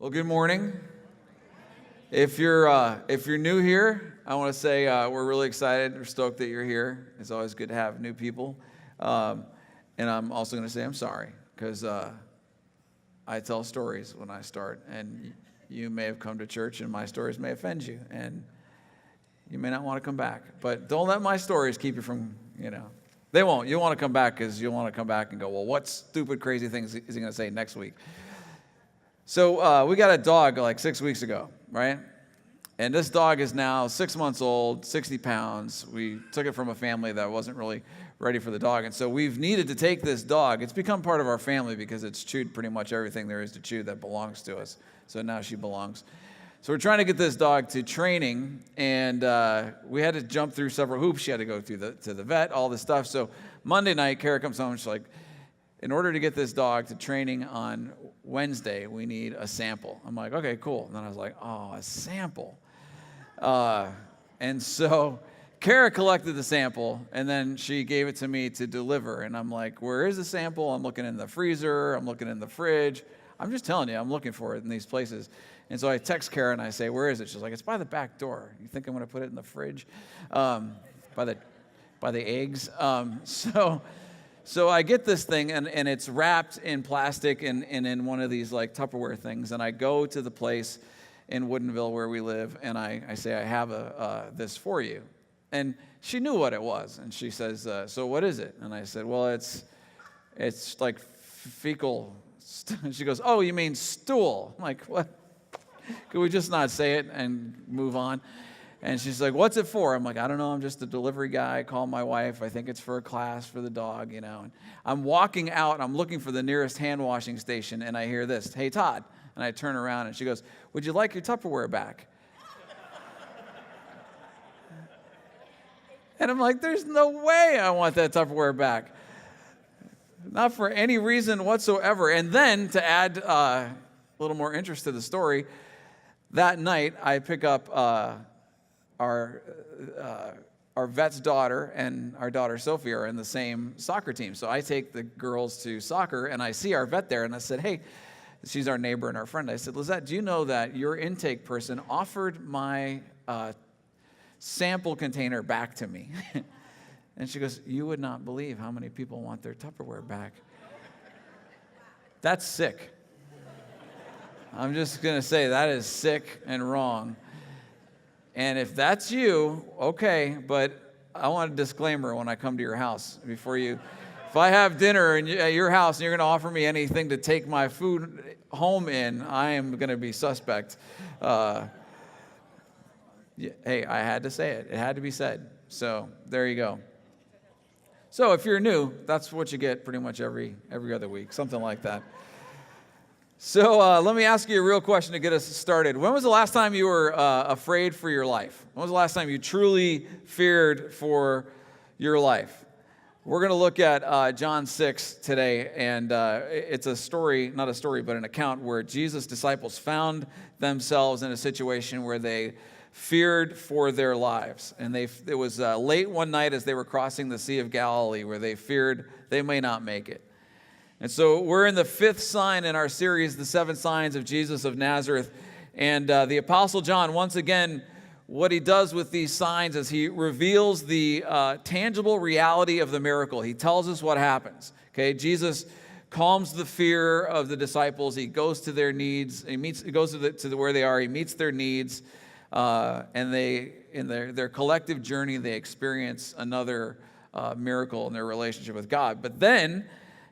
Well, good morning. If you're new here, I want to say we're really excited. We're stoked that you're here. It's always good to have new people. And I'm also going to say I'm sorry because I tell stories when I start, and you may have come to church, and my stories may offend you, and you may not want to come back. But don't let my stories keep you from, they won't. You'll want to come back because you'll want to come back and go, well, what stupid, crazy things is he going to say next week? So we got a dog like 6 weeks ago, right? And this dog is now 6 months old, 60 pounds. We took it from a family that wasn't really ready for the dog. And so we've needed to take this dog. It's become part of our family because it's chewed pretty much everything there is to chew that belongs to us. So now she belongs. So we're trying to get this dog to training, and we had to jump through several hoops. She had to go through to the vet, all this stuff. So Monday night, Kara comes home, and she's like, in order to get this dog to training on Wednesday, we need a sample. I'm like, okay, cool. And then I was like, oh, a sample. And so Kara collected the sample, and then she gave it to me to deliver. And I'm like, where is the sample? I'm looking in the freezer. I'm looking in the fridge. I'm just telling you, I'm looking for it in these places. And so I text Kara, and I say, where is it? She's like, it's by the back door. You think I'm going to put it in the fridge? By the eggs. So I get this thing, and it's wrapped in plastic and in one of these like Tupperware things. And I go to the place in Woodinville where we live, and I say, I have this for you. And she knew what it was, and she says, so what is it? And I said, well, it's like fecal. She goes, oh, you mean stool? I'm like, what? Could we just not say it and move on? And she's like, what's it for? I'm like, I don't know. I'm just a delivery guy. Call my wife. I think it's for a class for the dog, And I'm walking out. I'm looking for the nearest hand washing station, and I hear this, hey, Todd. And I turn around, and she goes, would you like your Tupperware back? And I'm like, there's no way I want that Tupperware back. Not for any reason whatsoever. And then to add a little more interest to the story, that night I pick up our vet's daughter and our daughter Sophie are in the same soccer team. So I take the girls to soccer, and I see our vet there, and I said, hey, she's our neighbor and our friend. I said, Lizette, do you know that your intake person offered my sample container back to me? And she goes, you would not believe how many people want their Tupperware back. That's sick. I'm just going to say that is sick and wrong. And if that's you, okay, but I want a disclaimer when I come to your house before you. If I have dinner at your house and you're going to offer me anything to take my food home in, I am going to be suspect. Hey, I had to say it. It had to be said. So there you go. So if you're new, that's what you get pretty much every other week, something like that. So let me ask you a real question to get us started. When was the last time you were afraid for your life? When was the last time you truly feared for your life? We're going to look at John 6 today, and it's a story, not a story, but an account where Jesus' disciples found themselves in a situation where they feared for their lives. And it was late one night as they were crossing the Sea of Galilee where they feared they may not make it. And so we're in the fifth sign in our series, The Seven Signs of Jesus of Nazareth. And the Apostle John, once again, what he does with these signs is he reveals the tangible reality of the miracle. He tells us what happens. Okay, Jesus calms the fear of the disciples. He goes to their needs. He goes to where they are. He meets their needs. And they, in their collective journey, they experience another miracle in their relationship with God. But then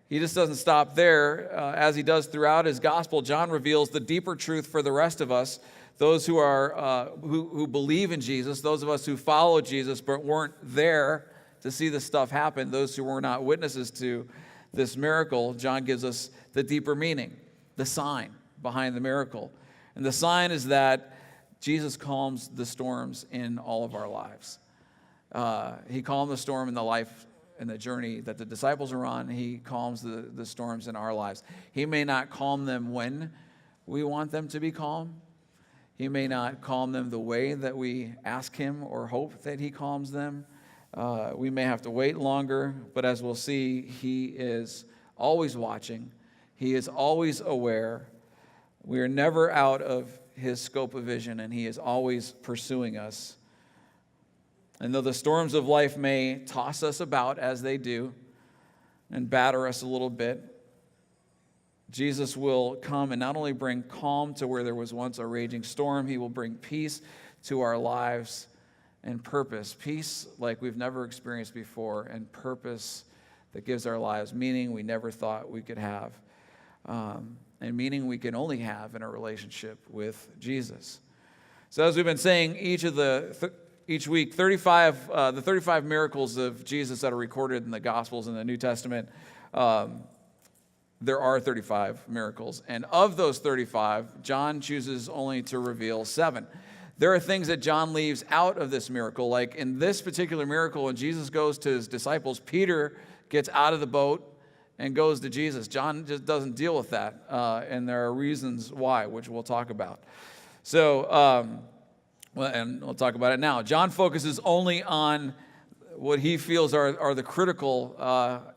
he just doesn't stop there. As he does throughout his gospel, John reveals the deeper truth for the rest of us, those who are who believe in Jesus, those of us who follow Jesus but weren't there to see this stuff happen, those who were not witnesses to this miracle. John gives us the deeper meaning, the sign behind the miracle. And the sign is that Jesus calms the storms in all of our lives. He calmed the storm in the life and the journey that the disciples are on. He calms the storms in our lives. He may not calm them when we want them to be calm. He may not calm them the way that we ask him or hope that he calms them. We may have to wait longer, but as we'll see, he is always watching. He is always aware. We are never out of his scope of vision, and he is always pursuing us. And though the storms of life may toss us about as they do and batter us a little bit, Jesus will come and not only bring calm to where there was once a raging storm, he will bring peace to our lives and purpose. Peace like we've never experienced before, and purpose that gives our lives meaning we never thought we could have, and meaning we can only have in a relationship with Jesus. So as we've been saying, each week, the 35 miracles of Jesus that are recorded in the Gospels in the New Testament, there are 35 miracles. And of those 35, John chooses only to reveal 7. There are things that John leaves out of this miracle. Like in this particular miracle, when Jesus goes to his disciples, Peter gets out of the boat and goes to Jesus. John just doesn't deal with that. And there are reasons why, which we'll talk about. So, and we'll talk about it now. John focuses only on what he feels are the critical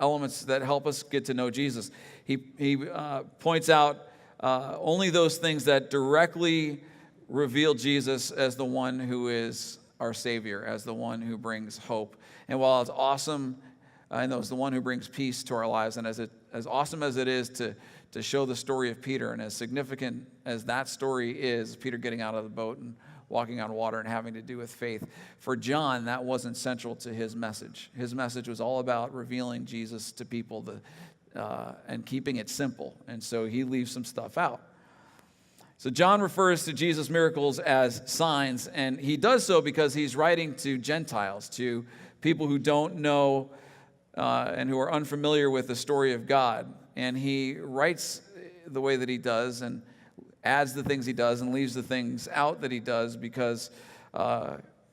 elements that help us get to know Jesus. He points out only those things that directly reveal Jesus as the one who is our Savior, as the one who brings hope. And while it's awesome, I know it's the one who brings peace to our lives, and as awesome as it is to show the story of Peter, and as significant as that story is, Peter getting out of the boat and walking on water and having to do with faith, for John, that wasn't central to his message. His message was all about revealing Jesus to people and keeping it simple, and so he leaves some stuff out. So John refers to Jesus' miracles as signs, and he does so because he's writing to Gentiles, to people who don't know and who are unfamiliar with the story of God. And he writes the way that he does and adds the things he does and leaves the things out that he does because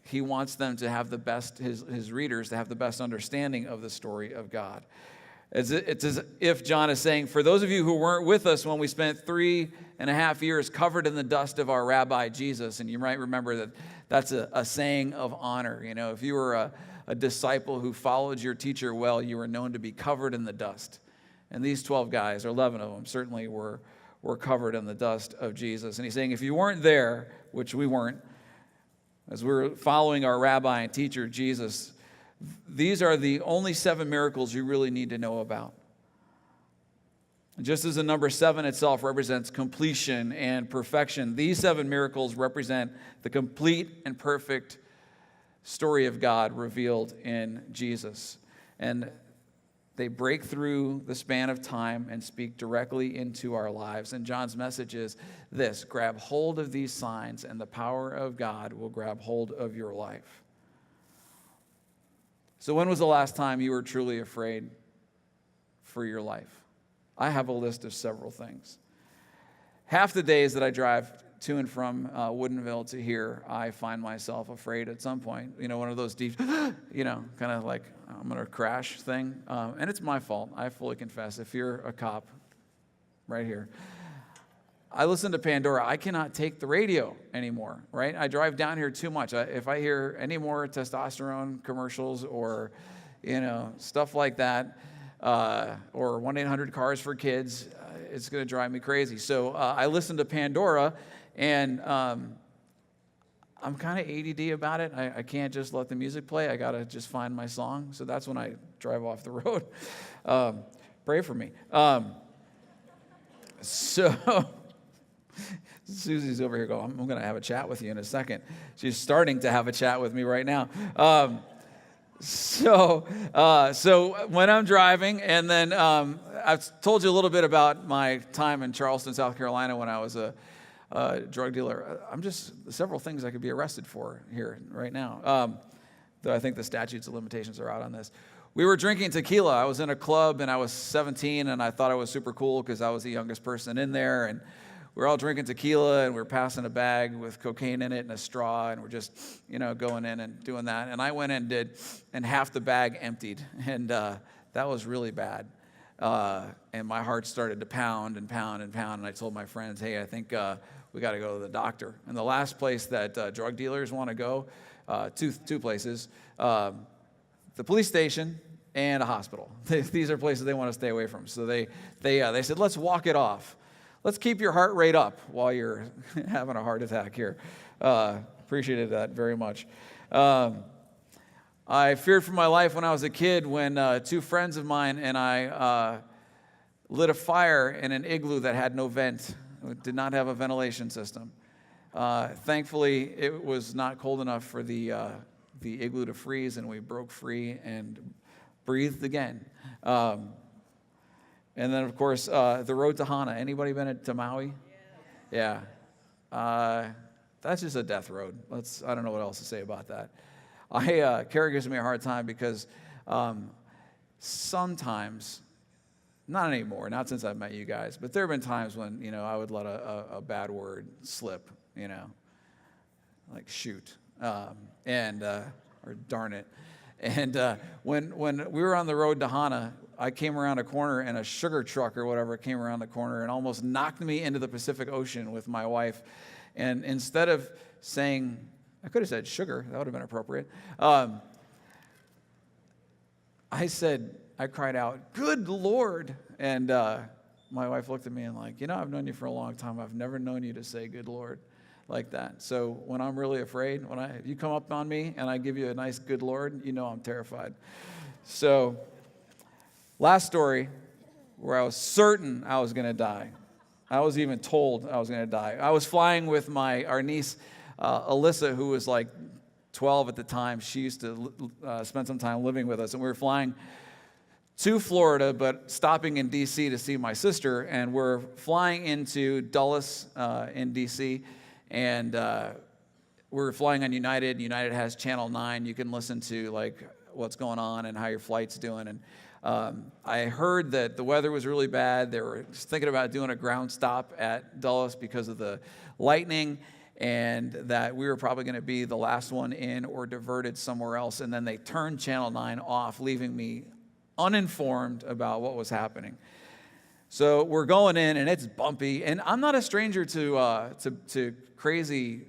he wants them to have the best, his readers to have the best understanding of the story of God. It's as if John is saying, for those of you who weren't with us when we spent 3.5 years covered in the dust of our rabbi Jesus, and you might remember that that's a saying of honor. You know, if you were a disciple who followed your teacher well, you were known to be covered in the dust. And these 12 guys, or 11 of them, certainly were covered in the dust of Jesus. And he's saying, if you weren't there, which we weren't, as we were following our rabbi and teacher, Jesus, these are the only 7 miracles you really need to know about. Just as the number 7 itself represents completion and perfection, these 7 miracles represent the complete and perfect story of God revealed in Jesus. And they break through the span of time and speak directly into our lives. And John's message is this: grab hold of these signs, and the power of God will grab hold of your life. So when was the last time you were truly afraid for your life? I have a list of several things. Half the days that I drive to and from Woodinville to here, I find myself afraid at some point. You know, one of those deep, kind of like I'm going to crash thing. And it's my fault. I fully confess. If you're a cop right here, I listen to Pandora. I cannot take the radio anymore, right? I drive down here too much. If I hear any more testosterone commercials or, stuff like that, or 1-800 Cars for Kids, it's going to drive me crazy. So I listen to Pandora, and I'm kind of ADD about it. I can't just let the music play. I got to just find my song. So that's when I drive off the road. Pray for me. So Susie's over here going, I'm going to have a chat with you in a second. She's starting to have a chat with me right now. So when I'm driving, and then I've told you a little bit about my time in Charleston, South Carolina, when I was a drug dealer. Several things I could be arrested for here right now, though I think the statutes of limitations are out on this. We were drinking tequila. I was in a club, and I was 17, and I thought I was super cool because I was the youngest person in there, and we were all drinking tequila, and we were passing a bag with cocaine in it and a straw, and we're just, going in and doing that. And I went and and half the bag emptied, and that was really bad. And my heart started to pound and pound and pound, and I told my friends, hey, I think we got to go to the doctor. And the last place that drug dealers want to go, two places, the police station and a hospital. These are places they want to stay away from. So they said, let's walk it off. let's keep your heart rate up while you're having a heart attack here. Appreciated that very much. I feared for my life when I was a kid when two friends of mine and I lit a fire in an igloo that had no vent. It did not have a ventilation system. Thankfully, it was not cold enough for the igloo to freeze, and we broke free and breathed again. And then, of course, the road to Hana. Anybody been to Maui? Yeah. That's just a death road. I don't know what else to say about that. Kara gives me a hard time because sometimes, not anymore, not since I've met you guys, but there have been times when, I would let a bad word slip, like shoot, or darn it. And when we were on the road to Hana, I came around a corner and a sugar truck or whatever came around the corner and almost knocked me into the Pacific Ocean with my wife. And instead of saying, I could have said sugar, that would have been appropriate. I cried out, "Good Lord." And my wife looked at me and I've known you for a long time. I've never known you to say "Good Lord" like that. So when I'm really afraid, if you come up on me and I give you a nice "Good Lord," I'm terrified. So last story where I was certain I was going to die. I was even told I was going to die. I was flying with our niece, Alyssa, who was 12 at the time. She used to spend some time living with us, and we were flying to Florida, but stopping in D.C. to see my sister, and we're flying into Dulles in D.C., and we're flying on United. United has Channel 9. You can listen to what's going on and how your flight's doing, and I heard that the weather was really bad. They were thinking about doing a ground stop at Dulles because of the lightning, and that we were probably going to be the last one in or diverted somewhere else. And then they turned Channel 9 off, leaving me uninformed about what was happening. So we're going in, and it's bumpy. And I'm not a stranger to crazy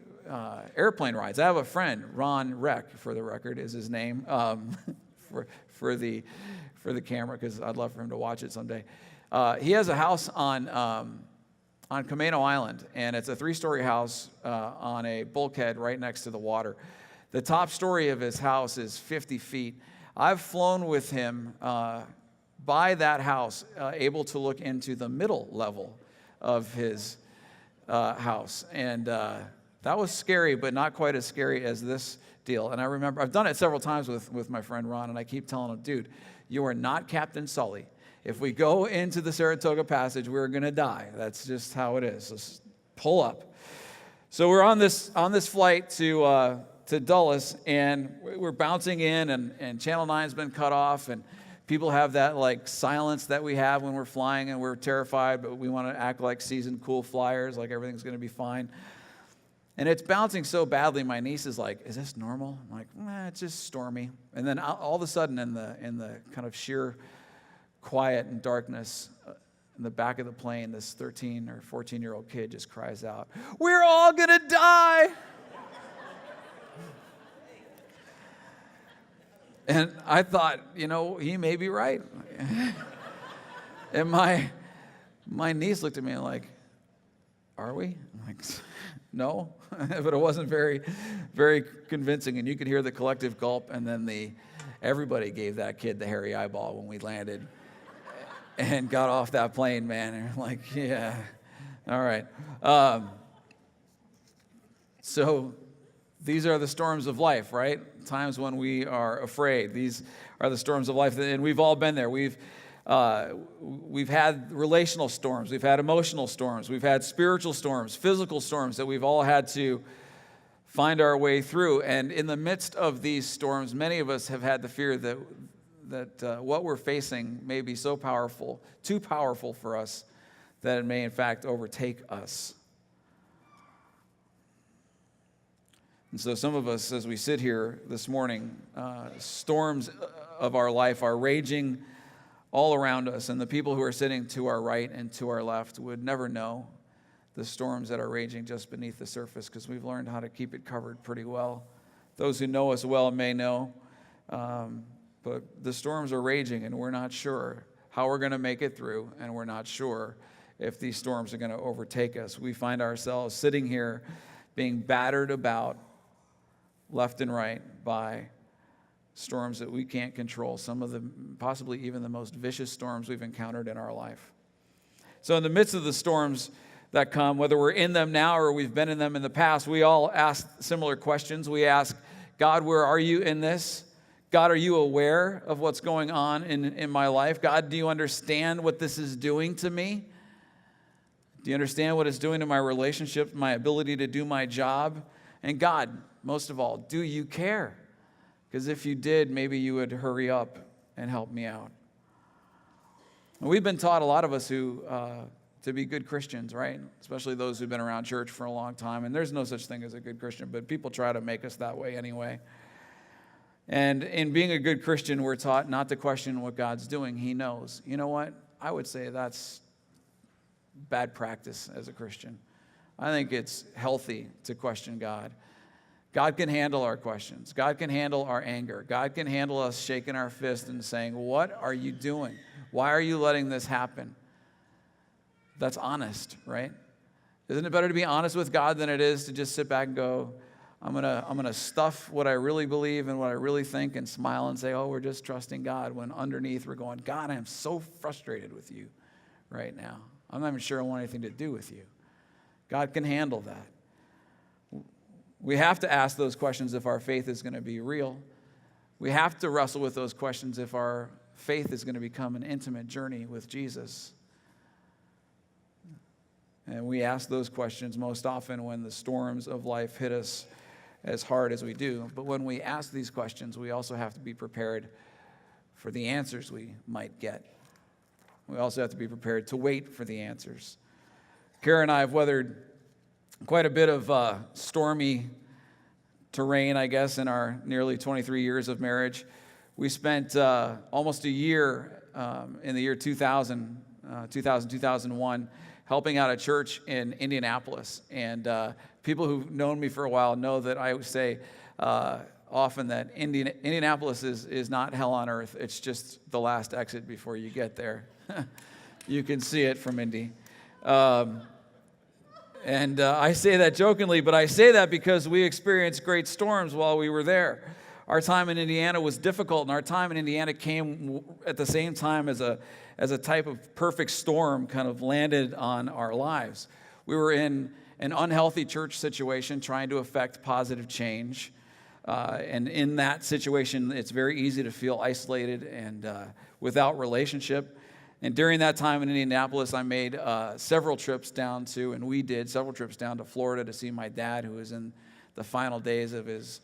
airplane rides. I have a friend, Ron Reck, for the record, is his name, for the camera, because I'd love for him to watch it someday. He has a house on Camano Island, and it's a 3-story house on a bulkhead right next to the water. The top story of his house is 50 feet. I've flown with him by that house, able to look into the middle level of his house, and that was scary, but not quite as scary as this deal. And I remember, I've done it several times with my friend Ron, and I keep telling him, dude, you are not Captain Sully. If we go into the Saratoga Passage, we're going to die. That's just how it is. Let's pull up. So we're on this flight to Dulles, and we're bouncing in, and Channel 9's been cut off, and people have that silence that we have when we're flying, and we're terrified, but we want to act like seasoned cool flyers, like everything's going to be fine. And it's bouncing so badly, my niece is like, "Is this normal?" I'm like, "It's just stormy." And then all of a sudden, in the kind of sheer quiet and darkness in the back of the plane, this 13 or 14-year-old kid just cries out, "We're all gonna die!" And I thought, he may be right. And my niece looked at me like, "Are we?" I'm like, "No," but it wasn't very, very convincing. And you could hear the collective gulp, and then everybody gave that kid the hairy eyeball when we landed and got off that plane, man. And we're like, yeah, all right. So these are the storms of life, right? Times when we are afraid. These are the storms of life, and we've all been there. We've had relational storms, we've had emotional storms, we've had spiritual storms, physical storms that we've all had to find our way through. And in the midst of these storms, many of us have had the fear that what we're facing may be so powerful, too powerful for us, that it may in fact overtake us. And so some of us, as we sit here this morning, storms of our life are raging all around us, and the people who are sitting to our right and to our left would never know the storms that are raging just beneath the surface, because we've learned how to keep it covered pretty well. Those who know us well may know, but the storms are raging, and we're not sure how we're going to make it through, and we're not sure if these storms are going to overtake us. We find ourselves sitting here being battered about left and right by storms that we can't control, some of them possibly even the most vicious storms we've encountered in our life. So in the midst of the storms that come, whether we're in them now or we've been in them in the past, we all ask similar questions. We ask, God, where are you in this? God, are you aware of what's going on in my life? God, do you understand what this is doing to me? Do you understand what it's doing to my relationship, my ability to do my job? And God, most of all, do you care? Because if you did, maybe you would hurry up and help me out. And we've been taught, a lot of us who, to be good Christians, right? Especially those who've been around church for a long time. And there's no such thing as a good Christian, but people try to make us that way anyway. And in being a good Christian, we're taught not to question what God's doing. He knows. You know what? I would say that's bad practice as a Christian. I think it's healthy to question God. God can handle our questions. God can handle our anger. God can handle us shaking our fist and saying, what are you doing? Why are you letting this happen? That's honest, right? Isn't it better to be honest with God than it is to just sit back and go, I'm gonna stuff what I really believe and what I really think and smile and say, oh, we're just trusting God, when underneath we're going, God, I'm so frustrated with you right now. I'm not even sure I want anything to do with you. God can handle that. We have to ask those questions if our faith is going to be real. We have to wrestle with those questions if our faith is going to become an intimate journey with Jesus. And we ask those questions most often when the storms of life hit us as hard as we do. But when we ask these questions, we also have to be prepared for the answers we might get. We also have to be prepared to wait for the answers. Kara and I have weathered quite a bit of stormy terrain, I guess, in our nearly 23 years of marriage. We spent almost a year in the year 2001, helping out a church in Indianapolis. And people who've known me for a while know that I say often that Indianapolis is not hell on earth. It's just the last exit before you get there. You can see it from Indy. And I say that jokingly, but I say that because we experienced great storms while we were there. Our time in Indiana was difficult, and our time in Indiana came at the same time as a type of perfect storm kind of landed on our lives. We were in an unhealthy church situation trying to affect positive change. And in that situation, it's very easy to feel isolated and without relationship. And during that time in Indianapolis, I made several trips down to, and we did several trips down to Florida to see my dad, who was in the final days of his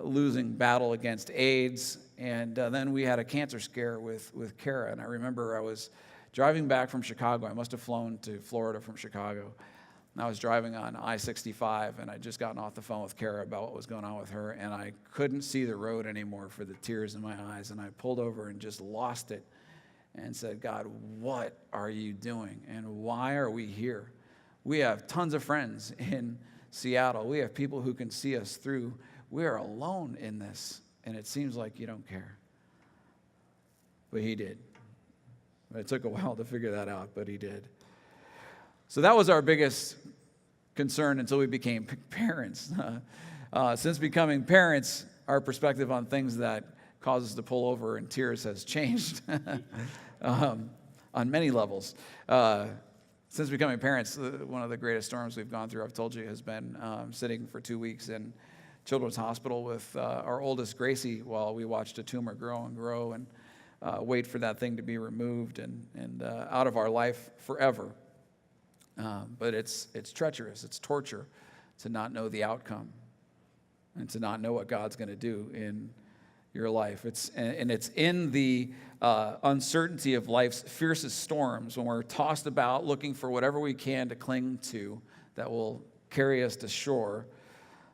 losing battle against AIDS. And then we had a cancer scare with Kara. And I remember I was driving back from Chicago. I must have flown to Florida from Chicago. And I was driving on I-65, and I'd just gotten off the phone with Kara about what was going on with her. And I couldn't see the road anymore for the tears in my eyes. And I pulled over and just lost it and said, God, what are you doing? And why are we here? We have tons of friends in Seattle. We have people who can see us through. We are alone in this, and it seems like you don't care. But he did. It took a while to figure that out, but he did. So that was our biggest concern until we became parents. Since becoming parents, our perspective on things that cause us to pull over in tears has changed on many levels. Since becoming parents, one of the greatest storms we've gone through, I've told you, has been sitting for 2 weeks in Children's Hospital with our oldest, Gracie, while we watched a tumor grow and grow and wait for that thing to be removed and out of our life forever. But it's treacherous. It's torture to not know the outcome and to not know what God's going to do in your life. It's in the uncertainty of life's fiercest storms when we're tossed about looking for whatever we can to cling to that will carry us to shore,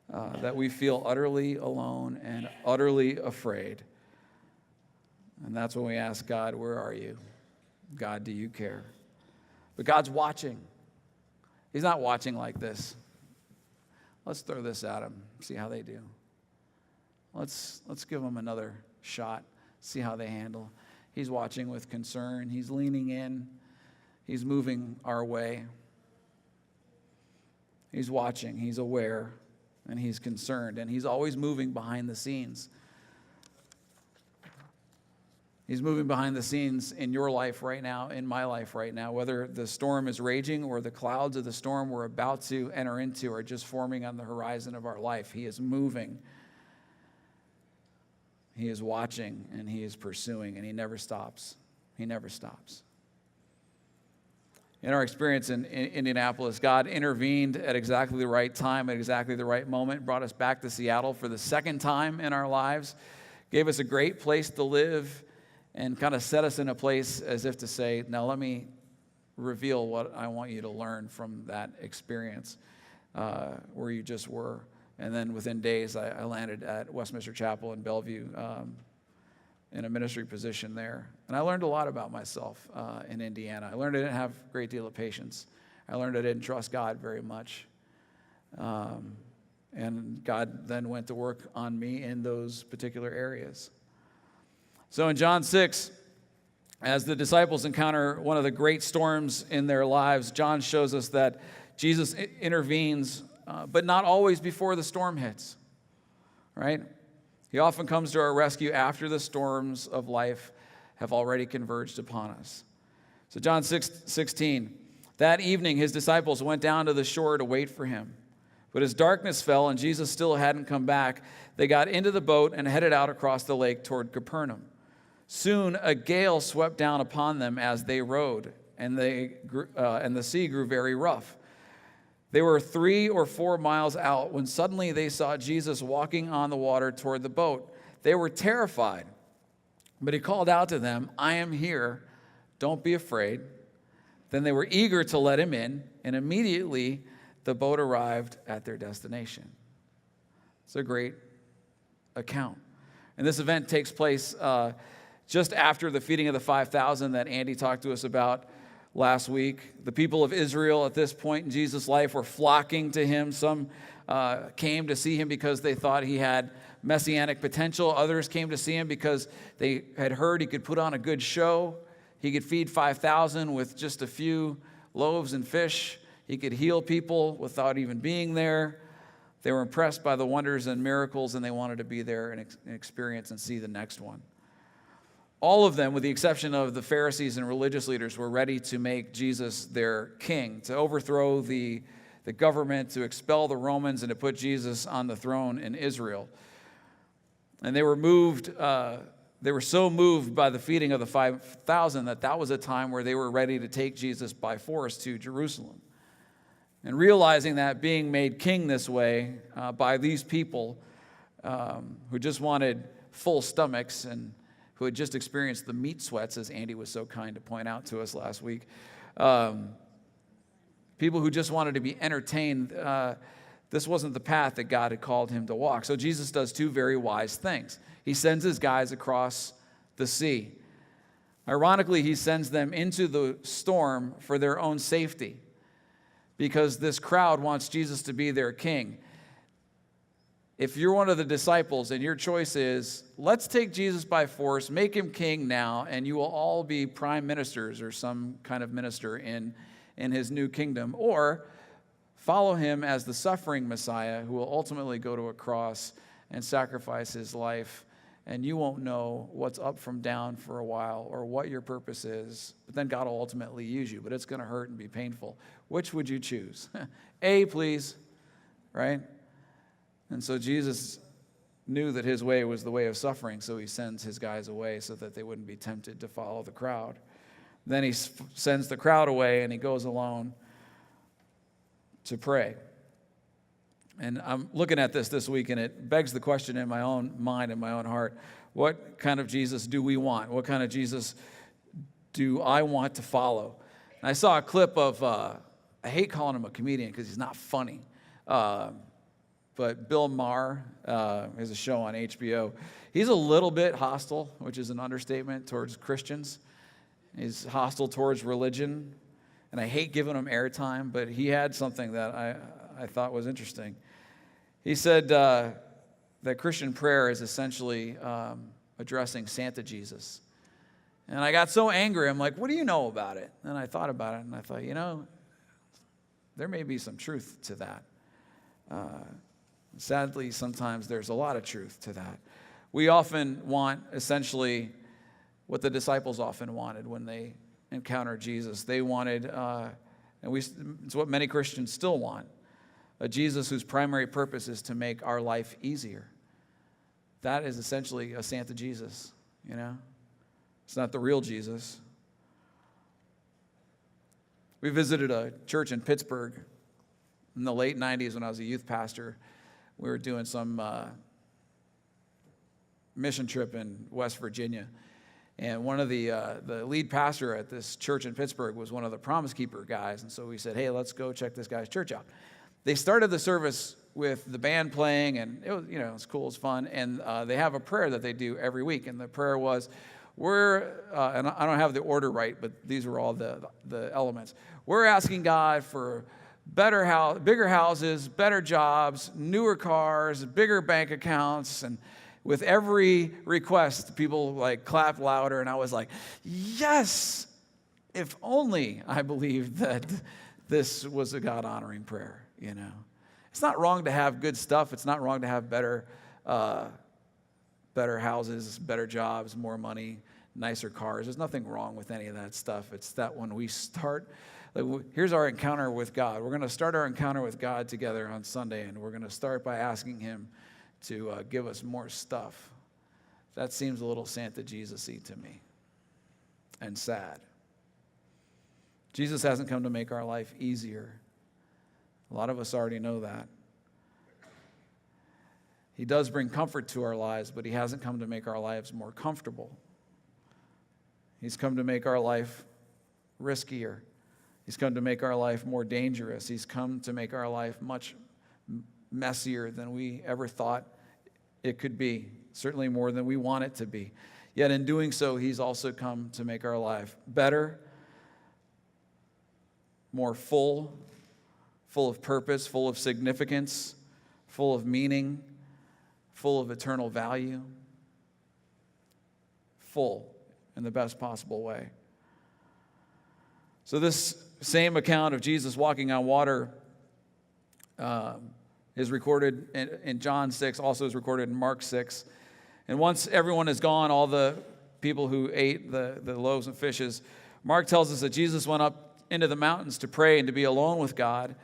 that we feel utterly alone and utterly afraid. And that's when we ask God, where are you? God, do you care? But God's watching. He's not watching like this. Let's throw this at him, see how they do. Let's give them another shot, see how they handle. He's watching with concern. He's leaning in. He's moving our way. He's watching, he's aware, and he's concerned, and he's always moving behind the scenes. He's moving behind the scenes in your life right now, in my life right now, whether the storm is raging or the clouds of the storm we're about to enter into are just forming on the horizon of our life. He is moving. He is watching, and he is pursuing, and he never stops. He never stops. In our experience in Indianapolis, God intervened at exactly the right time, at exactly the right moment, brought us back to Seattle for the second time in our lives, gave us a great place to live, and kind of set us in a place as if to say, now let me reveal what I want you to learn from that experience where you just were. And then within days, I landed at Westminster Chapel in Bellevue in a ministry position there. And I learned a lot about myself in Indiana. I learned I didn't have a great deal of patience. I learned I didn't trust God very much. And God then went to work on me in those particular areas. So in John 6, as the disciples encounter one of the great storms in their lives, John shows us that Jesus intervenes, but not always before the storm hits, right? He often comes to our rescue after the storms of life have already converged upon us. So John 6:16, that evening his disciples went down to the shore to wait for him. But as darkness fell and Jesus still hadn't come back, they got into the boat and headed out across the lake toward Capernaum. Soon a gale swept down upon them as they rowed, and the sea grew very rough. They were 3 or 4 miles out when suddenly they saw Jesus walking on the water toward the boat. They were terrified, but he called out to them, I am here, don't be afraid. Then they were eager to let him in, and immediately the boat arrived at their destination. It's a great account. And this event takes place just after the feeding of the 5,000 that Andy talked to us about last week. The people of Israel at this point in Jesus' life were flocking to him. Some came to see him because they thought he had messianic potential. Others came to see him because they had heard he could put on a good show. He could feed 5,000 with just a few loaves and fish. He could heal people without even being there. They were impressed by the wonders and miracles, and they wanted to be there and experience and see the next one. All of them, with the exception of the Pharisees and religious leaders, were ready to make Jesus their king, to overthrow the government, to expel the Romans, and to put Jesus on the throne in Israel. And they were moved, they were so moved by the feeding of the 5,000 that was a time where they were ready to take Jesus by force to Jerusalem. And realizing that being made king this way by these people who just wanted full stomachs and who had just experienced the meat sweats, as Andy was so kind to point out to us last week. People who just wanted to be entertained, this wasn't the path that God had called him to walk. So Jesus does two very wise things. He sends his guys across the sea. Ironically, he sends them into the storm for their own safety, because this crowd wants Jesus to be their king. If you're one of the disciples and your choice is, let's take Jesus by force, make him king now, and you will all be prime ministers or some kind of minister in his new kingdom, or follow him as the suffering Messiah who will ultimately go to a cross and sacrifice his life, and you won't know what's up from down for a while or what your purpose is, but then God will ultimately use you, but it's going to hurt and be painful. Which would you choose? A, please, right? And so Jesus knew that his way was the way of suffering, so he sends his guys away so that they wouldn't be tempted to follow the crowd. Then he sends the crowd away, and he goes alone to pray. And I'm looking at this week, and it begs the question in my own mind and my own heart, what kind of Jesus do we want? What kind of Jesus do I want to follow? And I saw a clip of, I hate calling him a comedian because he's not funny, but Bill Maher has a show on HBO. He's a little bit hostile, which is an understatement, towards Christians. He's hostile towards religion, and I hate giving him airtime, but he had something that I thought was interesting. He said that Christian prayer is essentially addressing Santa Jesus. And I got so angry. I'm like, what do you know about it? And I thought about it, and I thought, there may be some truth to that. Sadly, sometimes there's a lot of truth to that. We often want essentially what the disciples often wanted when they encountered Jesus. They wanted, it's what many Christians still want, a Jesus whose primary purpose is to make our life easier. That is essentially a Santa Jesus, It's not the real Jesus. We visited a church in Pittsburgh in the late 90s when I was a youth pastor. We were doing some mission trip in West Virginia. And one of the lead pastor at this church in Pittsburgh was one of the Promise Keeper guys. And so we said, hey, let's go check this guy's church out. They started the service with the band playing, and it was, it was cool, it was fun. And they have a prayer that they do every week. And the prayer was, and I don't have the order right, but these were all the elements. We're asking God for bigger houses, better jobs, newer cars, bigger bank accounts, and with every request, people clapped louder, and I was like, yes, if only I believed that this was a God-honoring prayer, It's not wrong to have good stuff. It's not wrong to have better houses, better jobs, more money, nicer cars. There's nothing wrong with any of that stuff. It's that when we start, here's our encounter with God. We're going to start our encounter with God together on Sunday, and we're going to start by asking Him to give us more stuff. That seems a little Santa Jesus-y to me, and sad. Jesus hasn't come to make our life easier. A lot of us already know that. He does bring comfort to our lives, but He hasn't come to make our lives more comfortable. He's come to make our life riskier. He's come to make our life more dangerous. He's come to make our life much messier than we ever thought it could be, certainly more than we want it to be. Yet in doing so, He's also come to make our life better, more full of purpose, full of significance, full of meaning, full of eternal value, full in the best possible way. So this same account of Jesus walking on water is recorded in John 6, also is recorded in Mark 6. And once everyone is gone, all the people who ate the loaves and fishes, Mark tells us that Jesus went up into the mountains to pray and to be alone with God.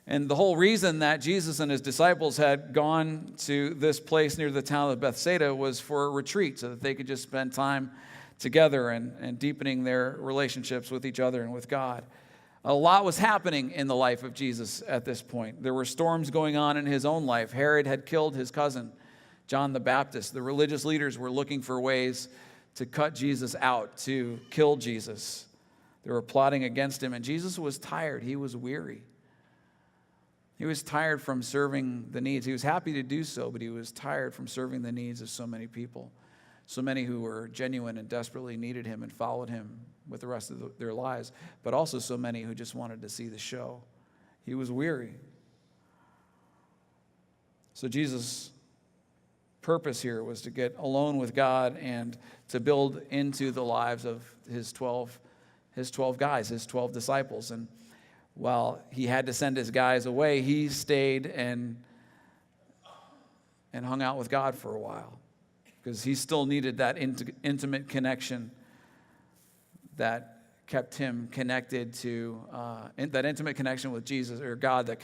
And the whole reason that Jesus and His disciples had gone to this place near the town of Bethsaida was for a retreat, so that they could just spend time together and deepening their relationships with each other and with God. A lot was happening in the life of Jesus at this point. There were storms going on in His own life. Herod had killed his cousin, John the Baptist. The religious leaders were looking for ways to cut Jesus out, to kill Jesus. They were plotting against Him, and Jesus was tired. He was weary. He was tired from serving the needs. He was happy to do so, but He was tired from serving the needs of so many people, so many who were genuine and desperately needed Him and followed Him with the rest of their lives, but also so many who just wanted to see the show. He was weary. So Jesus' purpose here was to get alone with God and to build into the lives of His 12 guys, His 12 disciples. And while He had to send His guys away, He stayed and hung out with God for a while, because He still needed that intimate connection that kept Him connected to, that intimate connection with Jesus or God that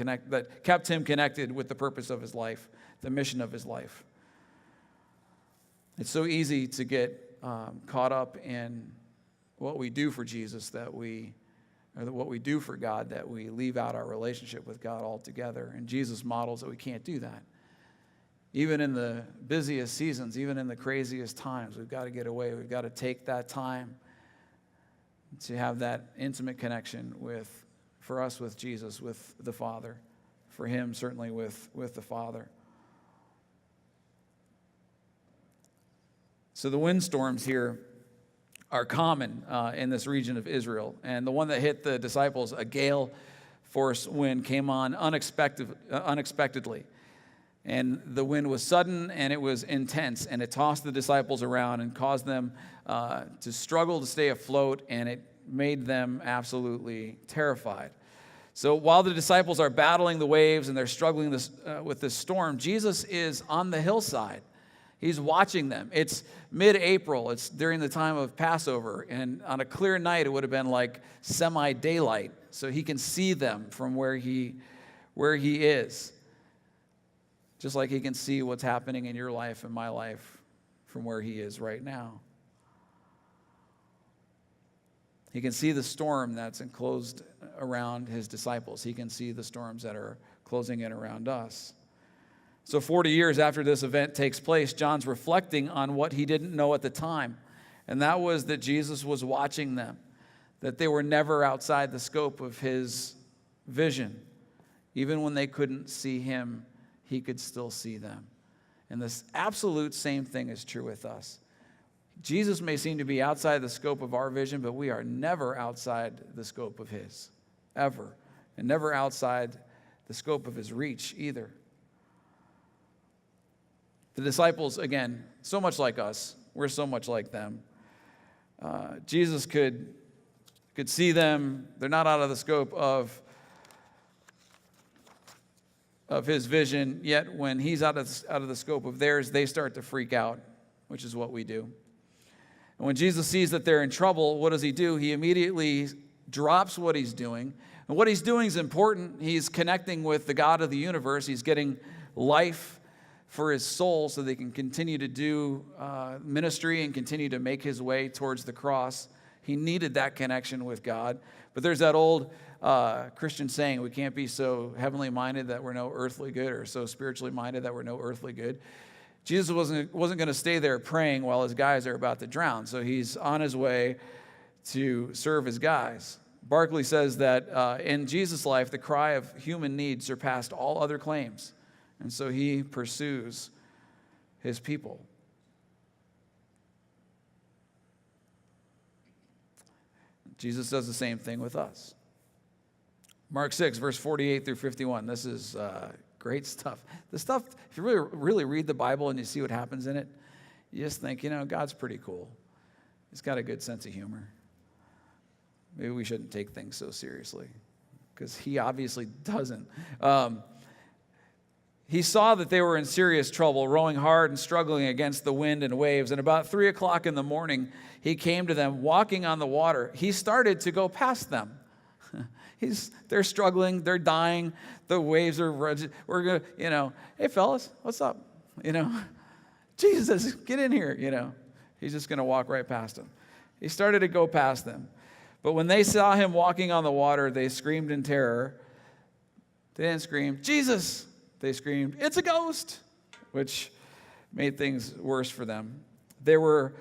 kept Him connected with the purpose of His life, the mission of His life. It's so easy to get caught up in what we do for Jesus or what we do for God, that we leave out our relationship with God altogether. And Jesus models that we can't do that. Even in the busiest seasons, even in the craziest times, we've got to get away. We've got to take that time to have that intimate connection for us with Jesus, with the Father, for Him certainly with the Father. So the windstorms here are common in this region of Israel. And the one that hit the disciples, a gale force wind, came on unexpectedly. And the wind was sudden and it was intense, and it tossed the disciples around and caused them to struggle to stay afloat, and it made them absolutely terrified. So while the disciples are battling the waves and they're struggling with this storm, Jesus is on the hillside. He's watching them. It's mid-April. It's during the time of Passover. And on a clear night, it would have been like semi-daylight. So he can see them from where he is. Just like he can see what's happening in your life and my life from where he is right now. He can see the storm that's enclosed around his disciples. He can see the storms that are closing in around us. So 40 years after this event takes place, John's reflecting on what he didn't know at the time. And that was that Jesus was watching them, that they were never outside the scope of his vision. Even when they couldn't see him, he could still see them. And this absolute same thing is true with us. Jesus may seem to be outside the scope of our vision, but we are never outside the scope of his, ever. And never outside the scope of his reach either. The disciples, again, so much like us. We're so much like them. Jesus could see them. They're not out of the scope of his vision, yet when he's out of the scope of theirs, they start to freak out, which is what we do. And when Jesus sees that they're in trouble, what does he do? He immediately drops what he's doing. And what he's doing is important. He's connecting with the God of the universe. He's getting life for his soul so they can continue to do ministry and continue to make his way towards the cross. He needed that connection with God. But there's that old Christian saying, we can't be so heavenly minded that we're no earthly good, or so spiritually minded that we're no earthly good. Jesus wasn't going to stay there praying while his guys are about to drown. So he's on his way to serve his guys. Barclay says that in Jesus' life, the cry of human need surpassed all other claims. And so he pursues his people. Jesus does the same thing with us. Mark 6, verse 48 through 51. This is great stuff. This stuff, if you really read the Bible and you see what happens in it, you just think, God's pretty cool. He's got a good sense of humor. Maybe we shouldn't take things so seriously, because he obviously doesn't. He saw that they were in serious trouble, rowing hard and struggling against the wind and waves. And about 3 o'clock in the morning, he came to them walking on the water. He started to go past them. They're struggling, they're dying, the waves are, we're going to, hey fellas, what's up? Jesus, get in here, He's just going to walk right past them. He started to go past them. But when they saw him walking on the water, they screamed in terror. They didn't scream, Jesus! They screamed, it's a ghost! Which made things worse for them. They were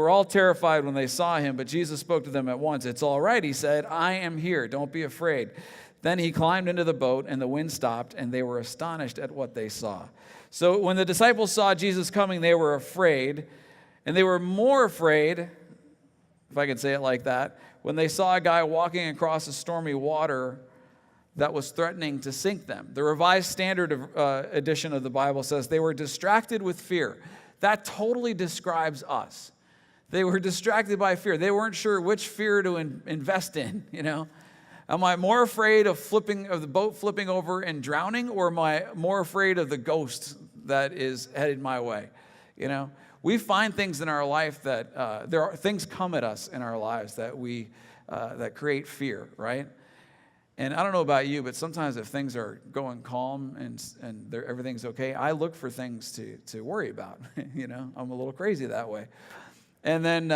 all terrified when they saw him, but Jesus spoke to them at once. It's all right, he said, I am here, don't be afraid. Then he climbed into the boat, and the wind stopped, and they were astonished at what they saw. So when the disciples saw Jesus coming, they were afraid, and they were more afraid, if I could say it like that, when they saw a guy walking across the stormy water that was threatening to sink them. The Revised Standard edition of the Bible says they were distracted with fear. That totally describes us. They were distracted by fear. They weren't sure which fear to invest in, Am I more afraid of the boat flipping over and drowning, or am I more afraid of the ghost that is headed my way? We find things in our life that things come at us in our lives that create fear, right? And I don't know about you, but sometimes if things are going calm and everything's okay, I look for things to worry about. I'm a little crazy that way. And then,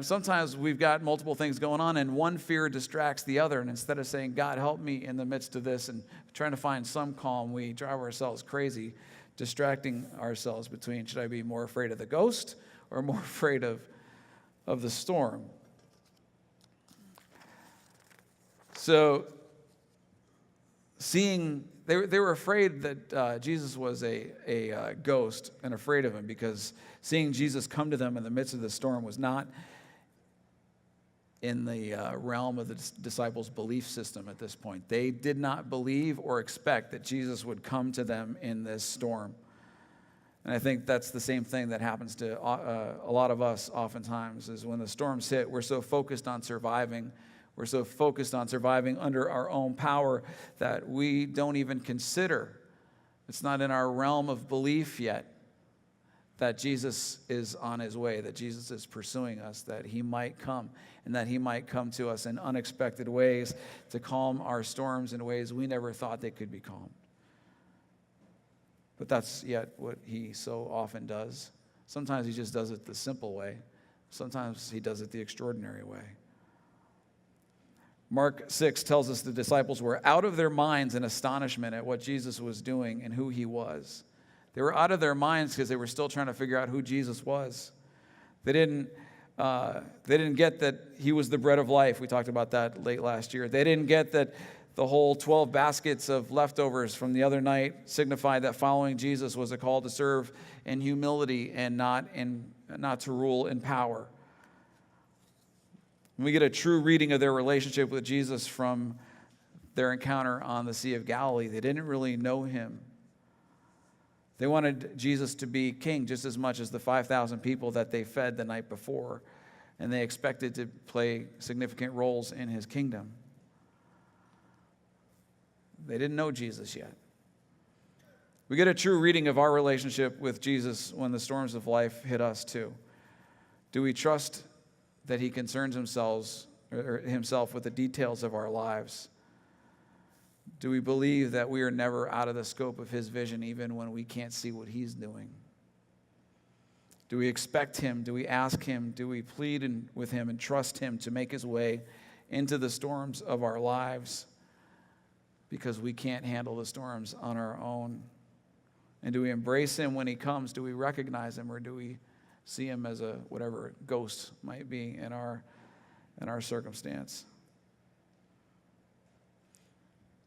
sometimes we've got multiple things going on, and one fear distracts the other. And instead of saying, God, help me in the midst of this, and trying to find some calm, we drive ourselves crazy, distracting ourselves between, should I be more afraid of the ghost or more afraid of the storm? So, they were afraid that Jesus was a ghost and afraid of him, because seeing Jesus come to them in the midst of the storm was not in the realm of the disciples' belief system at this point. They did not believe or expect that Jesus would come to them in this storm. And I think that's the same thing that happens to a lot of us oftentimes, is when the storms hit, we're so focused on surviving. We're so focused on surviving under our own power that we don't even consider, it's not in our realm of belief yet, that Jesus is on his way, that Jesus is pursuing us, that he might come, and that he might come to us in unexpected ways to calm our storms in ways we never thought they could be calmed. But that's yet what he so often does. Sometimes he just does it the simple way. Sometimes he does it the extraordinary way. Mark 6 tells us the disciples were out of their minds in astonishment at what Jesus was doing and who he was. They were out of their minds because they were still trying to figure out who Jesus was. They didn't get that he was the bread of life. We talked about that late last year. They didn't get that the whole 12 baskets of leftovers from the other night signified that following Jesus was a call to serve in humility and not to rule in power. When we get a true reading of their relationship with Jesus from their encounter on the Sea of Galilee, they didn't really know him. They wanted Jesus to be king just as much as the 5,000 people that they fed the night before, and they expected to play significant roles in his kingdom. They didn't know Jesus yet. We get a true reading of our relationship with Jesus when the storms of life hit us too. Do we trust that he concerns himself with the details of our lives? Do we believe that we are never out of the scope of his vision even when we can't see what he's doing? Do we expect him? Do we ask him? Do we plead with him and trust him to make his way into the storms of our lives because we can't handle the storms on our own? And do we embrace him when he comes? Do we recognize him, or do we see him as a whatever ghost might be in our circumstance?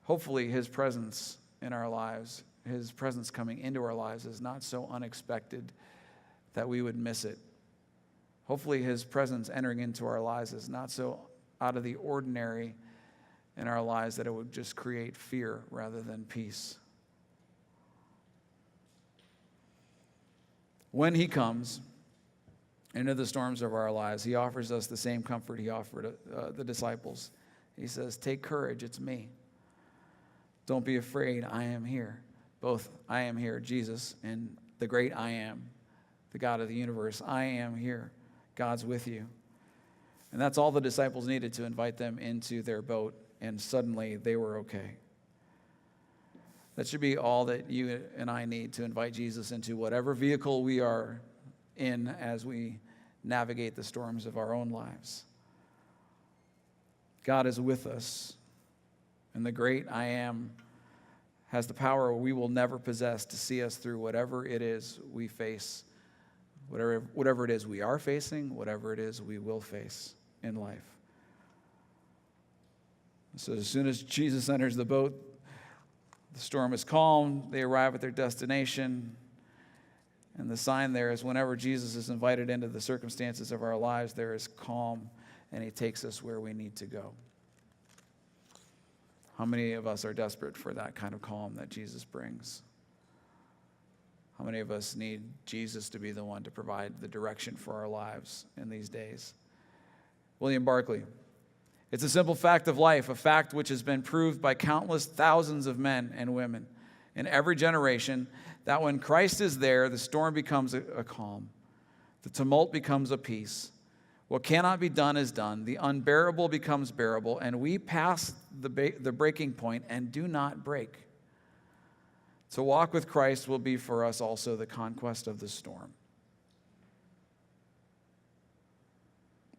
Hopefully his presence in our lives, his presence coming into our lives, is not so unexpected that we would miss it. Hopefully his presence entering into our lives is not so out of the ordinary in our lives that it would just create fear rather than peace. When he comes into the storms of our lives, he offers us the same comfort he offered the disciples. He says, "Take courage, it's me. Don't be afraid, I am here." Both I am here, Jesus, and the great I am, the God of the universe. I am here. God's with you. And that's all the disciples needed to invite them into their boat, and suddenly they were okay. That should be all that you and I need to invite Jesus into whatever vehicle we are in as we navigate the storms of our own lives. God is with us, and the great I am has the power we will never possess to see us through whatever it is we face, whatever it is we are facing, whatever it is we will face in life. So as soon as Jesus enters the boat, the storm is calm, they arrive at their destination, and the sign there is whenever Jesus is invited into the circumstances of our lives, there is calm, and he takes us where we need to go. How many of us are desperate for that kind of calm that Jesus brings? How many of us need Jesus to be the one to provide the direction for our lives in these days? William Barclay. It's a simple fact of life, a fact which has been proved by countless thousands of men and women in every generation, that when Christ is there, the storm becomes a calm. The tumult becomes a peace. What cannot be done is done. The unbearable becomes bearable, and we pass the breaking point and do not break. To walk with Christ will be for us also the conquest of the storm.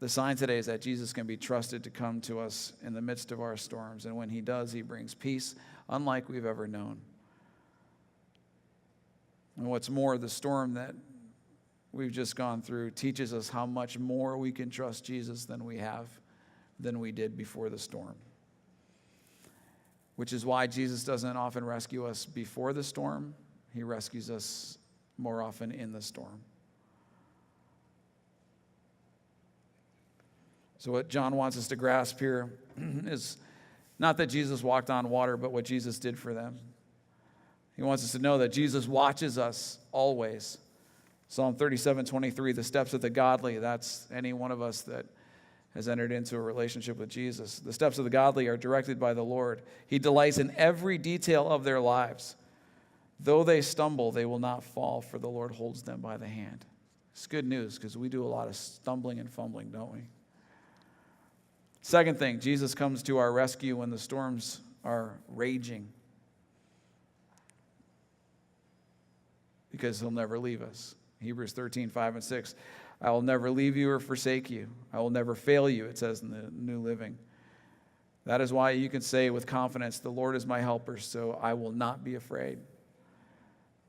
The sign today is that Jesus can be trusted to come to us in the midst of our storms, and when he does, he brings peace unlike we've ever known. And what's more, the storm that we've just gone through teaches us how much more we can trust Jesus than we did before the storm. Which is why Jesus doesn't often rescue us before the storm. He rescues us more often in the storm. So So what John wants us to grasp here is not that Jesus walked on water, but what Jesus did for them. He wants us to know that Jesus watches us always. Psalm 37:23, the steps of the godly, that's any one of us that has entered into a relationship with Jesus. The steps of the godly are directed by the Lord. He delights in every detail of their lives. Though they stumble, they will not fall, for the Lord holds them by the hand. It's good news because we do a lot of stumbling and fumbling, don't we? Second thing, Jesus comes to our rescue when the storms are raging, because he'll never leave us. Hebrews 13:5-6. I will never leave you or forsake you. I will never fail you, it says in the New Living. That is why you can say with confidence, the Lord is my helper, so I will not be afraid.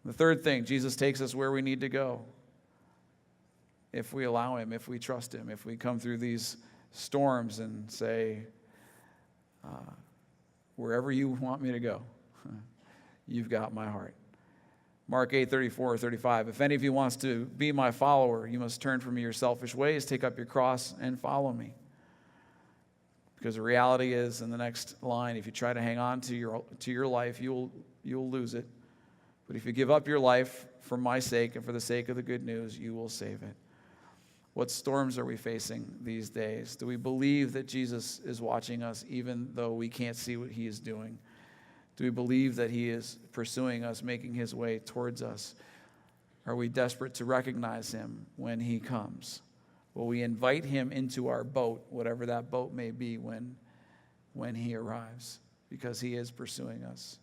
The third thing, Jesus takes us where we need to go. If we allow him, if we trust him, if we come through these storms and say, wherever you want me to go, you've got my heart. Mark 8:34-35. If any of you wants to be my follower, you must turn from your selfish ways, take up your cross, and follow me. Because the reality is, in the next line, if you try to hang on to your life, you'll lose it. But if you give up your life for my sake and for the sake of the good news, you will save it. What storms are we facing these days? Do we believe that Jesus is watching us even though we can't see what he is doing? Do we believe that he is pursuing us, making his way towards us? Are we desperate to recognize him when he comes? Will we invite him into our boat, whatever that boat may be, when he arrives? Because he is pursuing us.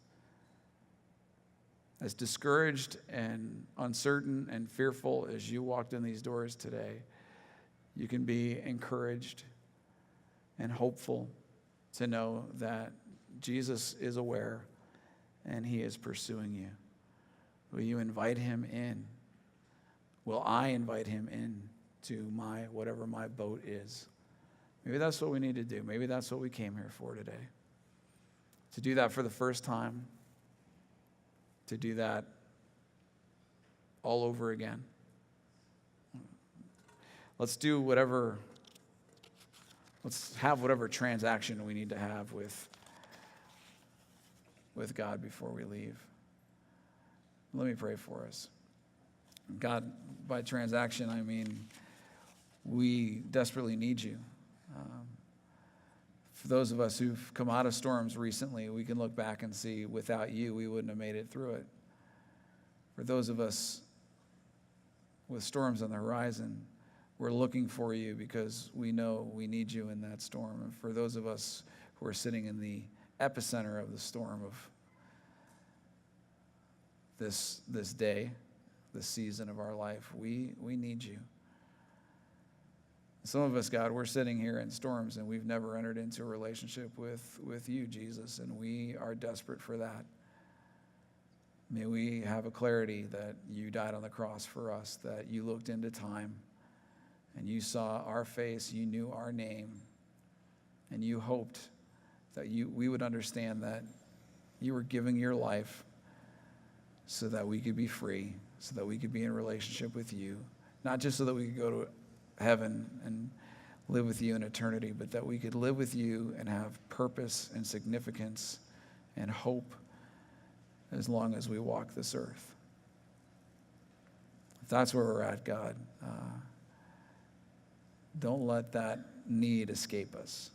As discouraged and uncertain and fearful as you walked in these doors today, you can be encouraged and hopeful to know that Jesus is aware and he is pursuing you. Will you invite him in? Will I invite him in to whatever my boat is? Maybe that's what we need to do. Maybe that's what we came here for today. To do that for the first time. To do that all over again. Let's have whatever transaction we need to have with God before we leave. Let me pray for us. God, by transaction, I mean we desperately need you. For those of us who've come out of storms recently, we can look back and see without you, we wouldn't have made it through it. For those of us with storms on the horizon, we're looking for you because we know we need you in that storm. And for those of us who are sitting in the epicenter of the storm of this day, this season of our life, we need you. Some of us, God, we're sitting here in storms and we've never entered into a relationship with you, Jesus, and we are desperate for that. May we have a clarity that you died on the cross for us, that you looked into time and you saw our face, you knew our name, and you hoped that we would understand that you were giving your life so that we could be free, so that we could be in relationship with you, not just so that we could go to heaven and live with you in eternity, but that we could live with you and have purpose and significance and hope as long as we walk this earth. If that's where we're at, God, don't let that need escape us.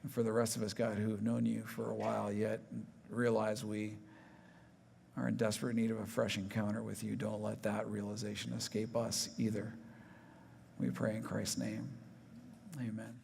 And for the rest of us, God, who have known you for a while yet realize we are in desperate need of a fresh encounter with you, don't let that realization escape us either. We pray in Christ's name. Amen.